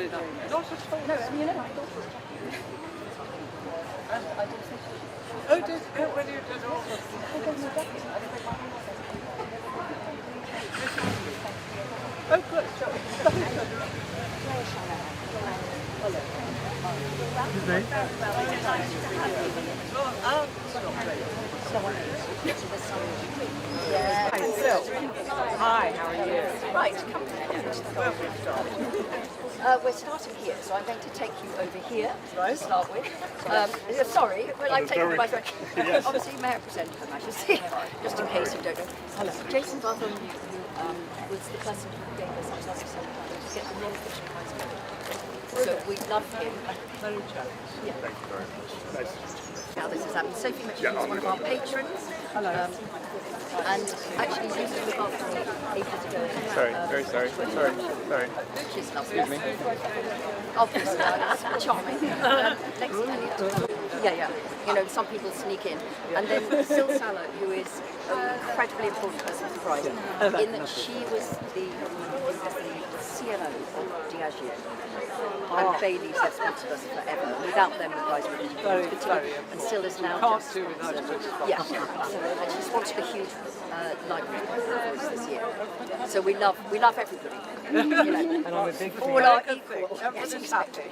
Absolutely not. Not at all. No, I mean, I thought it was and I did think Oh, did when you did all this? Oh, good. Hi, how are you? right, come we're starting here, so I'm going to take you over here to start with. Sorry, well, I'm taking you by the way. Obviously, may I present Her Majesty, just in case you don't know. Hello. Jason Button, who was the person who gave us our last to get the non-fiction prize. So we love him. Very challenging. Yeah. Thank you very much. Nice. Now this is Sophie Mitchell, who's one of our patrons. Hello. And actually used to look after me ages ago. Sorry, very sorry. Sorry. She's lovely. Excuse me. Obviously, it's charming. Next Elliot. Yeah. You know, some people sneak in. And then Sil Salah, who is an incredibly important person to the prize, in that she was the CLO of Diageo. And Bailey's has sponsored us forever. Without them, the prize wouldn't be continued. And Sil is now Can't just do without it. yeah, so, and she sponsored a huge library for us this year. So we love everybody. You know, And I'm a big all fan. are equal. Everybody's happy.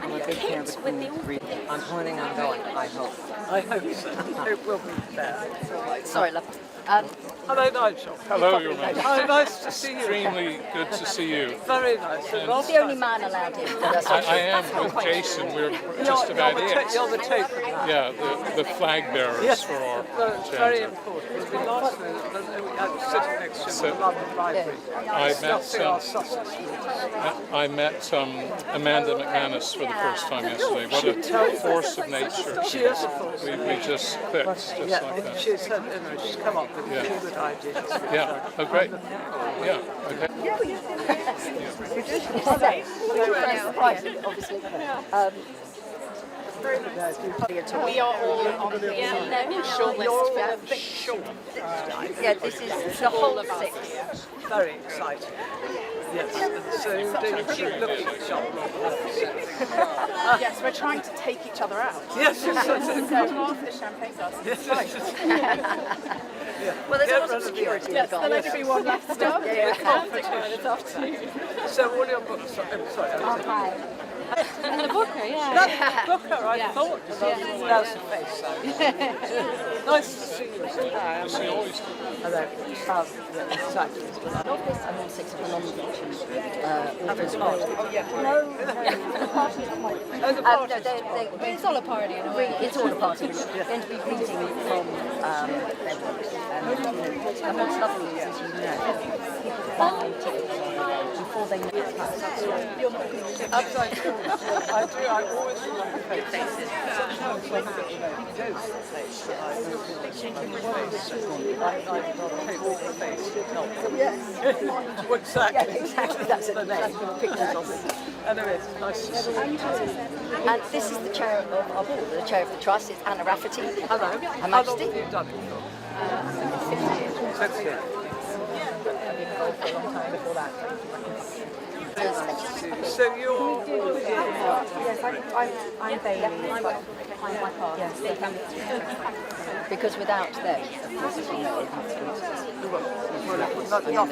I'm a big fan of the Queen. I'm planning on going, I hope. I hope so. It will be fair. Sorry, love. Hello, Nigel. Hello, Your Majesty. Oh, nice to see you. Extremely good to see you. Very nice. He's the only man allowed in. I am with Jason. We're just about it. You're the token man. Yeah, the flag bearers for our Well, it's very agenda. important. It's been nice when I'm sitting next to the London Library. I met Amanda McManus for the first time yesterday. What a force of nature. She is a force. We just clicked, just like that. She's come up with a few good ideas. Yeah, oh great. Yeah, okay. Obviously. We are all on the shortlist. Yeah, this is the whole of 6. Very exciting. Yes, so do keep looking at John. Yes, we're trying to take each other out. Yes, So half the champagne glasses. Well, there's a lot of security in the garden. Everyone left stuff. So all your books, sorry. And the Booker, yeah. Booker, I thought. That's the face. Nice to see you. Hello. Exactly. Not this, and then 6 of the non-fiction authors. Oh, yeah. No, the party is quite... it's all a party. It's all a party. We're going to be reading from their works. And what's lovely is, as you know, people buy tickets before they know it's Absolutely. I do. I always remember faces. Sometimes when people don't face, I Yes. Exactly. Exactly. That's it. That's the pictures of it. Anyway, it's nice to see you. And this is the chair of our board, the chair of the trust. It's Anna Rafferty. Hello. Her How long Majesty. have you done it for? 6 years. So you're... Yes, I'm Bailey. I'm my part. Yes. Because without them, of course, as you know,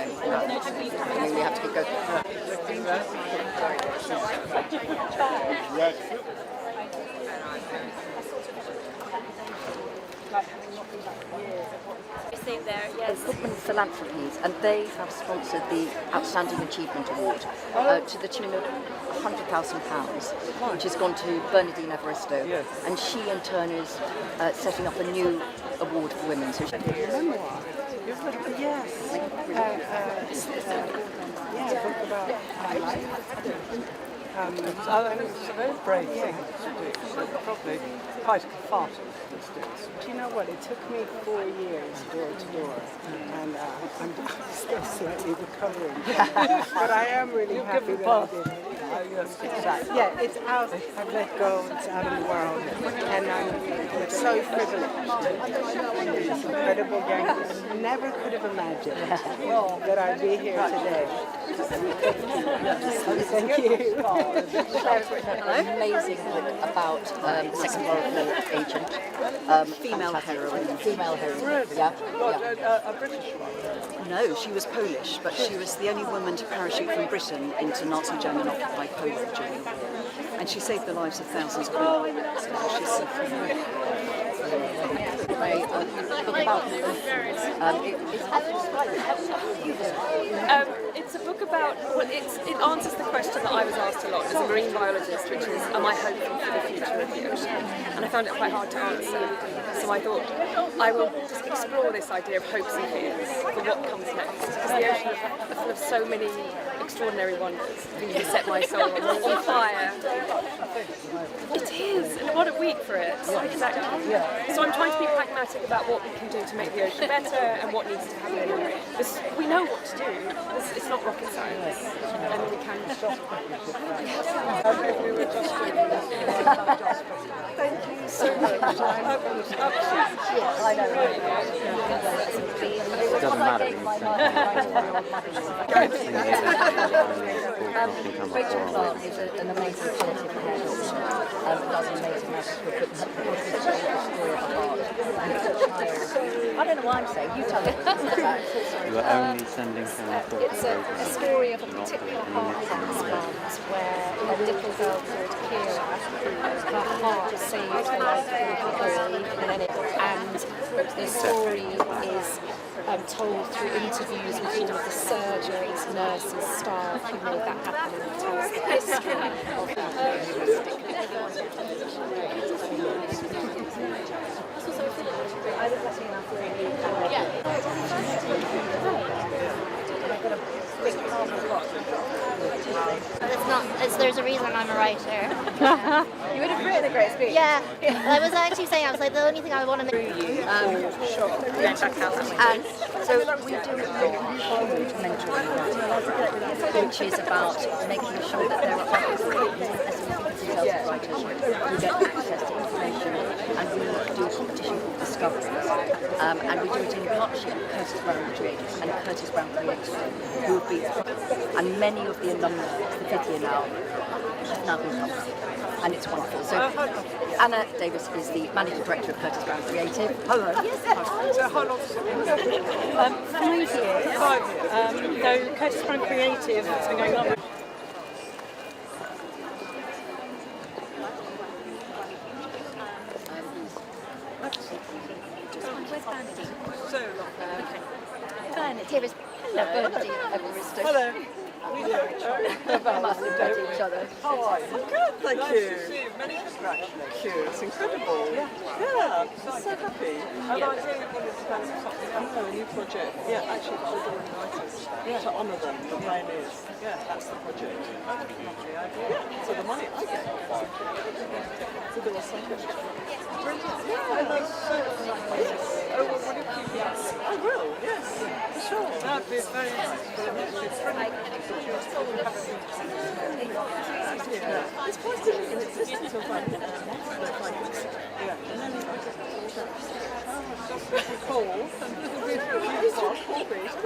we have to keep going. Goodman Philanthropies, and they have sponsored the Outstanding Achievement Award to the tune of £100,000, which has gone to Bernadine Evaristo, and she in turn is setting up a new award for women. So she Yes. A book about my life. It's a very brave thing to do, so probably quite cathartic. Do you know what? It took me 4 years door to door, and I'm still slightly recovering. But I am really happy that I did it. Yes, exactly. Yeah, it's out. I've let go. It's out in the world, and I'm so privileged. These incredible young people. Never could have imagined that I'd be here today. Thank you. Claire's written an amazing book about Second World War agent, female heroine. Female heroine. Yeah. A British one. No, she was Polish, but she was the only woman to parachute from Britain into Nazi German occupied Poland during the war, and she saved the lives of thousands of women. So she's a book about It's a book about, well, it answers the question that I was asked a lot as a marine biologist, which is, am I hopeful for the future of the ocean? And I found it quite hard to answer. So I thought I will just explore this idea of hopes and fears for what comes next. Because the ocean is full of so many extraordinary wonders. Things that set my soul on fire. It is, and what a week for it. Exactly. So I'm trying to be pragmatic about what we can do to make the ocean better and what needs to happen. We know what to do. It's not rocket science, and we can. Thank you so much. I know. It doesn't matter. Rachel Clark is an amazing quality hair doctor and does amazing magic with story of art. I don't know what I'm saying, you tell me. You are only sending her It's a story of a particular part of Husbands where a little girl called Kira, her heart saved the life of a boy, and the story is told through interviews with all of the surgeons, nurses, staff who made that happen, and tells the history of that. There's a reason I'm a writer. You would have written a great speech. Yeah, I was actually saying, I was like, the only thing I want to make. And so we do huge mentoring, which is about making sure that there are writers who get access to information, and we do a competition called Discoveries, and we do it in partnership with Curtis Brown Creators and Curtis Brown Creators, who have been, and many of the alumni of the fifth year now have now been published, and it's wonderful. So Anna Davis is the managing director of Curtis Brown Creative. Hello. So how long? 5 years. 5 years. Though Curtis Brown Creative has been going on. Bernadette. Hello. We Must have met each other. How are you? Good, thank you. Nice to see you. Many congratulations. It's incredible. Yeah, I'm so happy. And I really wanted to kind of something else, a new project. Yeah, actually, for the writers to honour them, the pioneers. Yeah, that's the project. Lovely idea. Yeah. So the money I get. So there was some brilliant. Yeah, that's so nice. Oh, well, will you keep that? I will, yes, for sure. That'd be very nice. It's quite different in existence of like, yeah. And then just little cold and little bit of cool-based.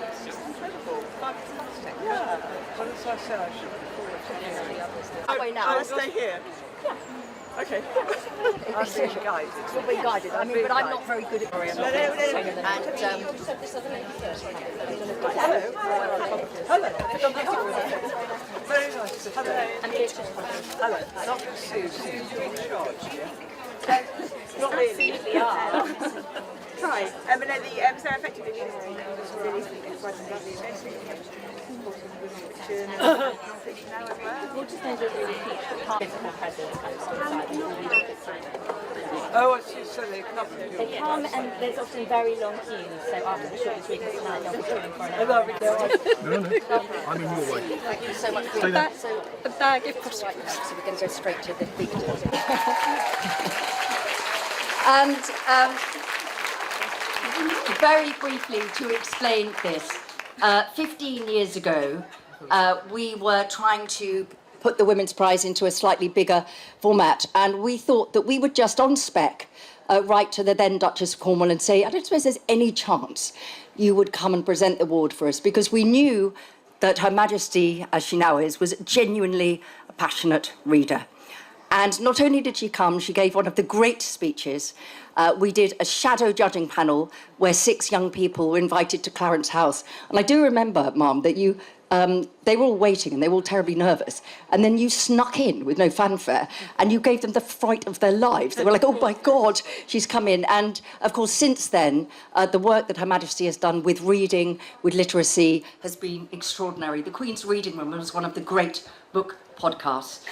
It's just incredible. Fantastic. Yeah. What did I say I should look forward to hearing? I'll stay here. Yeah. Okay. I'm being guided. You're being guided. I mean, but I'm not very good at it. Hello. Very nice. Hello. Hello. Dr. Sue's in charge, yeah? Not really. We are. Try. So effectively, We'll just need a really physical presence outside. Oh, I see. So they come. They come and there's often very long queues, so after the shortest reading tonight they'll be queuing for an hour. No, I'm in your way. Thank you so much for Stay that. there. So A bag if possible. right now, so we're going to go straight to the big And very briefly to explain this, 15 years ago, we were trying to put the Women's Prize into a slightly bigger format, and we thought that we would just on spec write to the then Duchess of Cornwall and say, I don't suppose there's any chance you would come and present the award for us, because we knew that Her Majesty, as she now is, was genuinely a passionate reader. And not only did she come, she gave one of the great speeches. We did a shadow judging panel where 6 young people were invited to Clarence House. And I do remember, Mum, that you, they were all waiting and they were all terribly nervous. And then you snuck in with no fanfare and you gave them the fright of their lives. They were like, oh my God, she's come in. And of course, since then, the work that Her Majesty has done with reading, with literacy, has been extraordinary. The Queen's Reading Room was one of the great book podcasts.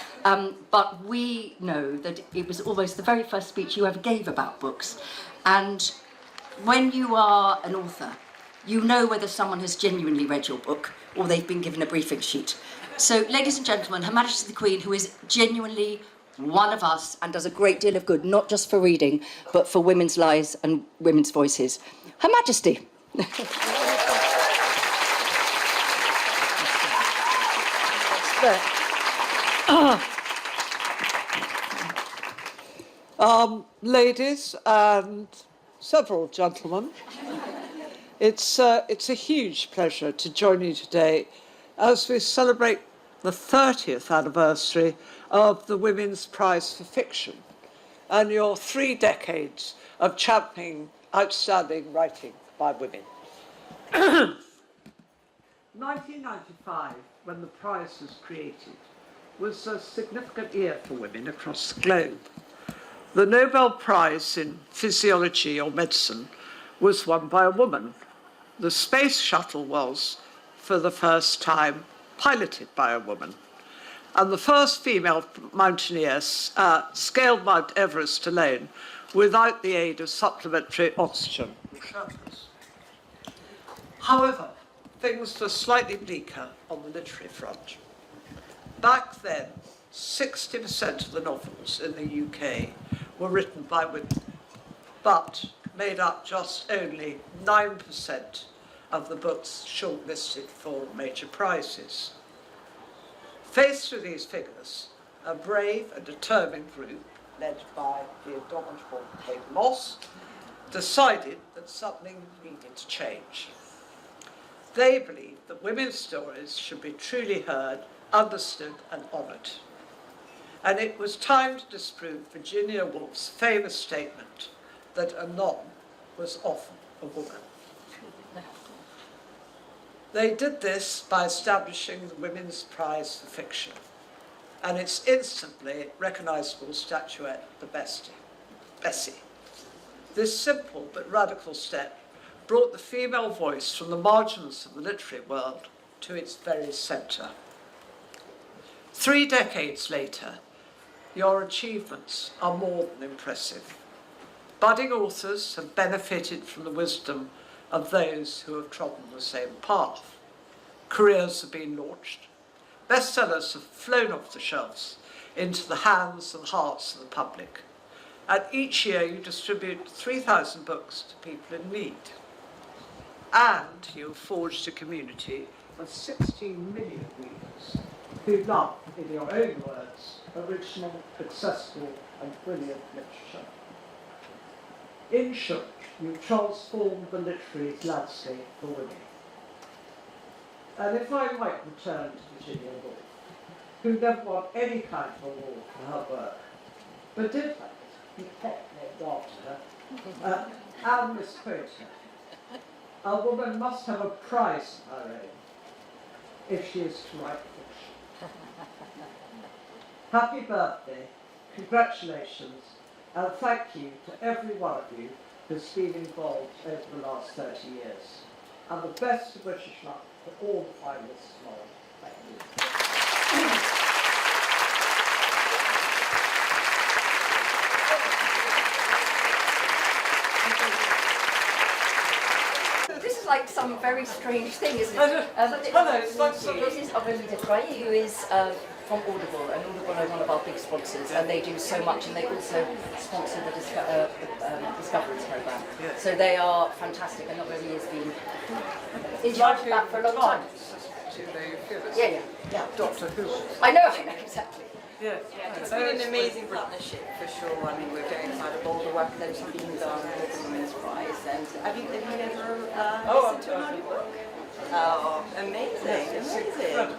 But we know that it was almost the very first speech you ever gave about books. And when you are an author, you know whether someone has genuinely read your book or they've been given a briefing sheet. So, ladies and gentlemen, Her Majesty the Queen, who is genuinely one of us and does a great deal of good, not just for reading, but for women's lives and women's voices. Her Majesty. Ladies and several gentlemen, it's a huge pleasure to join you today as we celebrate the 30th anniversary of the Women's Prize for Fiction and your 3 decades of championing outstanding writing by women. 1995, when the prize was created, was a significant year for women across the globe. The Nobel Prize in Physiology or Medicine was won by a woman. The space shuttle was, for the first time, piloted by a woman. And the first female mountaineer scaled Mount Everest alone without the aid of supplementary oxygen or Sherpas. However, things were slightly bleaker on the literary front. Back then, 60% of the novels in the UK were written by women, but made up just only 9% of the books shortlisted for major prizes. Faced with these figures, a brave and determined group, led by the indomitable Kate Moss, decided that something needed to change. They believed that women's stories should be truly heard, understood and honoured. And it was time to disprove Virginia Woolf's famous statement that a non was often a woman. They did this by establishing the Women's Prize for Fiction and its instantly recognisable statuette, the Bessie. This simple but radical step brought the female voice from the margins of the literary world to its very centre. 3 decades later, your achievements are more than impressive. Budding authors have benefited from the wisdom of those who have trodden the same path. Careers have been launched. Bestsellers have flown off the shelves into the hands and hearts of the public. And each year you distribute 3,000 books to people in need. And you have forged a community of 16 million readers who love, in your own words, original, accessible and brilliant literature. In short, you transformed the literary landscape for women. And if I might return to Virginia Woolf, who never won any kind of award for her work, but did have it, he kept named after her, and misquoted her. A woman must have a prize of her own if she is to write fiction. Happy birthday, congratulations, and thank you to every one of you who's been involved over the last 30 years. And the best of wishes luck for all the finalists tomorrow. Thank you. This is like some very strange thing, isn't it? This is Aurélie de Troyes, who is from Audible, and Audible are one of our big sponsors, and they do so much, and they also sponsor the Discoveries programme. So they are fantastic, and Aurélie has been in charge of that for a long time. Yeah. Doctor Who. I know, exactly. Yeah. It's been an amazing partnership for sure. I mean, we're very proud of all the work that has been done with the Women's Prize. And have you ever listened to an audiobook? Oh, amazing, amazing.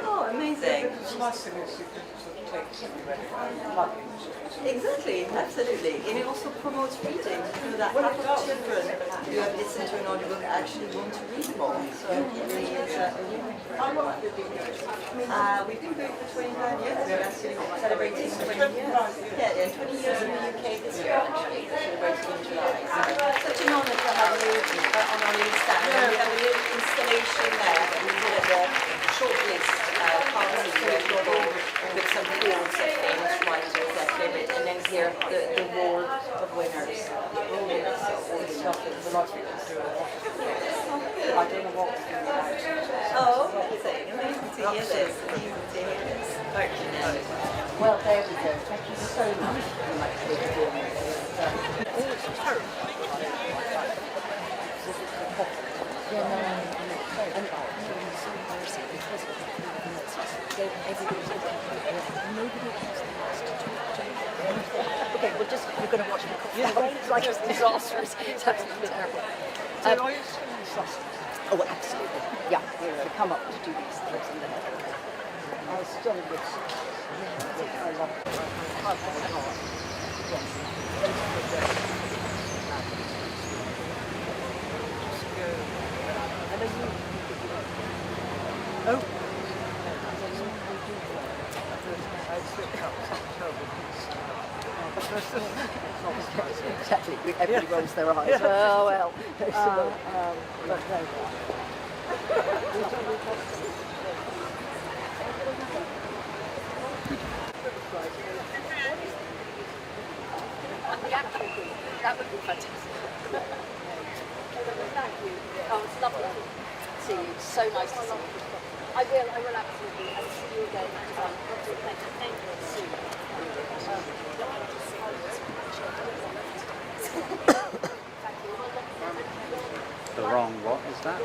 Oh, amazing. The nice thing is you can sort of take something and plug into it. Exactly, absolutely. And it also promotes reading. You know, that half of children who have listened to an audiobook actually want to read more. So it really is a How long have you been doing it? we've been going for 29 years. We're actually celebrating 20 years. Yeah, and 20 years in the UK this year, actually. Celebrating in July. So such an honour to have you on our little stand. And we have a little installation there that we did at the shortlist party where people with some quotes of famous writers that they read, and then here the wall of winners. It's nothing. The nice thing is do it. I don't know what to do without it. Oh, amazing. Amazing to hear this. Amazing to hear this. Thank you. Well, there we go. Thank you so much for doing this. Okay, we're going to watch the coffee. It's like it's disastrous. It's absolutely terrible. So are you still in Sussex? Oh, absolutely. Yeah, we come up to do these things in the Netherlands. I still miss I love it. I love it. Yes. Oh. Exactly. Everybody rolls their eyes. Oh, well. But no. That would be fantastic. Thank you. Oh, it's lovely to see you. It's so nice to see you. I will absolutely. I'll see you again. Thank you. See you. The wrong what is that?